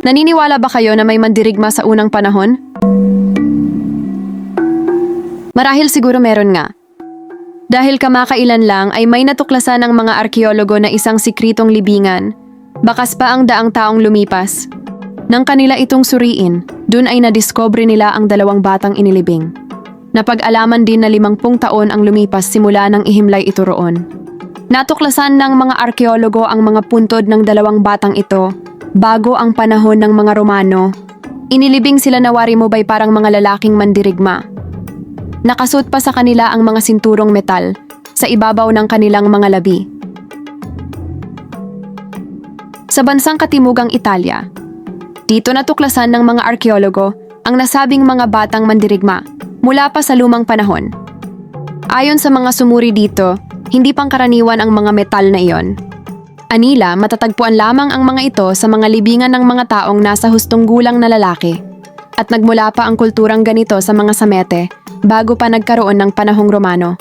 Naniniwala ba kayo na may mandirigma sa unang panahon? Marahil siguro meron nga. Dahil kamakailan lang ay may natuklasan ng mga arkeologo na isang sikritong libingan. Bakas pa ang daang taong lumipas. Nang kanila itong suriin, dun ay nadiscover nila ang 2 batang inilibing. Napag-alaman din na 50 taon ang lumipas simula nang ihimlay ito roon. Natuklasan ng mga arkeologo ang mga puntod ng 2 batang ito bago ang panahon ng mga Romano. Inilibing sila na warimubay parang mga lalaking mandirigma. Nakasuot pa sa kanila ang mga sinturong metal sa ibabaw ng kanilang mga labi. Sa bansang katimugang Italia, dito natuklasan ng mga arkeologo ang nasabing mga batang mandirigma mula pa sa lumang panahon. Ayon sa mga sumuri dito, hindi pangkaraniwan ang mga metal na iyon. Anila, matatagpuan lamang ang mga ito sa mga libingan ng mga taong nasa hustong gulang na lalaki. At nagmula pa ang kulturang ganito sa mga Samete bago pa nagkaroon ng panahong Romano.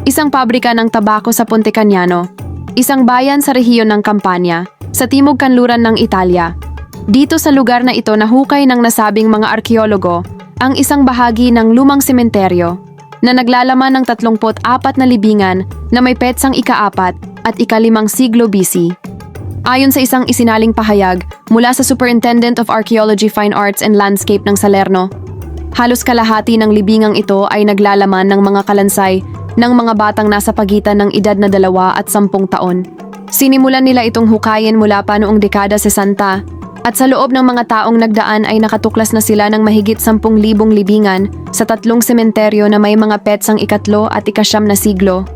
Isang pabrika ng tabako sa Ponte Cagnano, isang bayan sa rehiyon ng Campania, sa timog kanluran ng Italia. Dito sa lugar na ito nahukay ng nasabing mga arkeologo ang isang bahagi ng lumang sementeryo na naglalaman ng 34 na libingan na may petsang ika-4 at ika-5 siglo BC. Ayon sa isang isinaling pahayag mula sa Superintendent of Archaeology, Fine Arts and Landscape ng Salerno, halos kalahati ng libingang ito ay naglalaman ng mga kalansay ng mga batang nasa pagitan ng edad na 2 at 10 taon. Sinimulan nila itong hukayin mula pa noong dekada 60 at sa loob ng mga taong nagdaan ay nakatuklas na sila ng mahigit 10,000 libingan sa 3 sementeryo na may mga petsang ika-3 at ika-9 na siglo.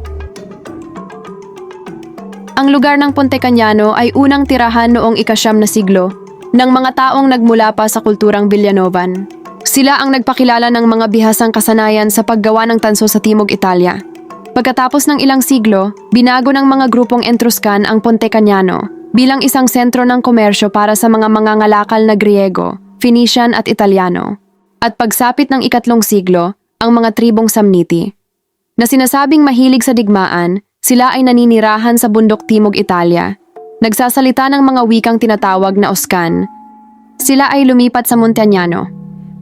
Ang lugar ng Ponte Cagnano ay unang tirahan noong ika-9 na siglo ng mga taong nagmula pa sa kulturang Villanovan. Sila ang nagpakilala ng mga bihasang kasanayan sa paggawa ng tanso sa Timog Italia. Pagkatapos ng ilang siglo, binago ng mga grupong Etruscan ang Ponte Cagnano bilang isang sentro ng komersyo para sa mga mangangalakal na Griego, Phoenician at Italiano. At pagsapit ng ika-3 siglo, ang mga tribong Samniti, na sinasabing mahilig sa digmaan, sila ay naninirahan sa bundok Timog Italia. Nagsasalita ng mga wikang tinatawag na Oscan. Sila ay lumipat sa Montagnano,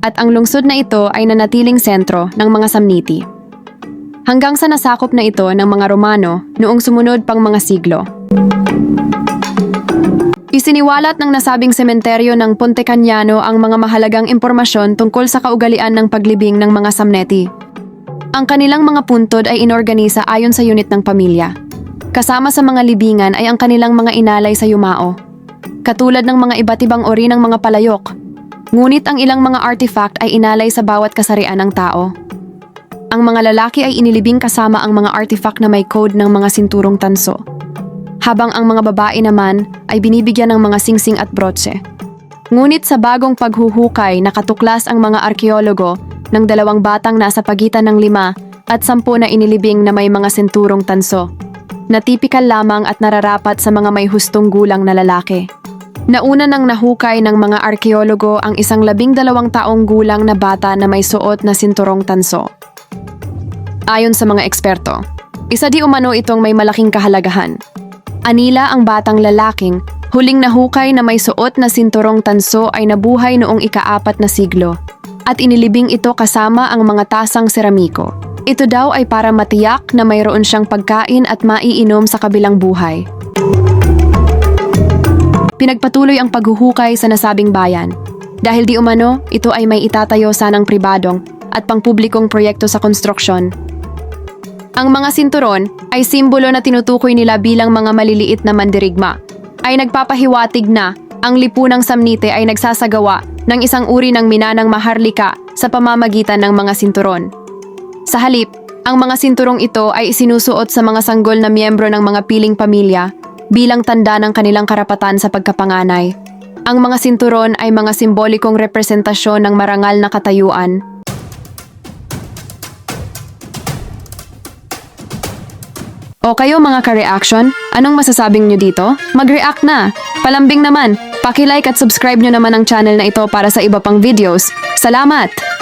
at ang lungsod na ito ay nanatiling sentro ng mga Samniti. Hanggang sa nasakop na ito ng mga Romano noong sumunod pang mga siglo. Isiniwalat ng nasabing sementeryo ng Ponte Cagnano ang mga mahalagang impormasyon tungkol sa kaugalian ng paglibing ng mga Samneti. Ang kanilang mga puntod ay inorganisa ayon sa unit ng pamilya. Kasama sa mga libingan ay ang kanilang mga inalay sa yumao, katulad ng mga iba't ibang uri ng mga palayok. Ngunit ang ilang mga artifact ay inalay sa bawat kasarian ng tao. Ang mga lalaki ay inilibing kasama ang mga artifact na may code ng mga sinturong tanso, habang ang mga babae naman ay binibigyan ng mga singsing at brotse. Ngunit sa bagong paghuhukay, nakatuklas ang mga arkeologo ng 2 batang nasa pagitan ng 5 at 10 na inilibing na may mga sinturong tanso, na tipikal lamang at nararapat sa mga may hustong gulang na lalaki. Nauna nang nahukay ng mga arkeologo ang isang 12 taong gulang na bata na may suot na sinturong tanso. Ayon sa mga eksperto, isa di umano itong may malaking kahalagahan. Anila ang batang lalaking huling nahukay na may suot na sinturong tanso ay nabuhay noong ika-4 na siglo at inilibing ito kasama ang mga tasang seramiko. Ito daw ay para matiyak na mayroon siyang pagkain at maiinom sa kabilang buhay. Pinagpatuloy ang paghuhukay sa nasabing bayan. Dahil di umano, ito ay may itatayo sanang pribadong at pangpublikong proyekto sa konstruksyon. Ang mga sinturon ay simbolo na tinutukoy nila bilang mga maliliit na mandirigma, ay nagpapahiwatig na ang lipunang Samnite ay nagsasagawa ng isang uri ng minanang maharlika sa pamamagitan ng mga sinturon. Sa halip, ang mga sinturong ito ay isinusuot sa mga sanggol na miyembro ng mga piling pamilya bilang tanda ng kanilang karapatan sa pagkapanganay. Ang mga sinturon ay mga simbolikong representasyon ng marangal na katayuan. O kayo mga ka-reaction, anong masasabing nyo dito? Mag-react na! Palambing naman, paki-like at subscribe nyo naman ang channel na ito para sa iba pang videos. Salamat!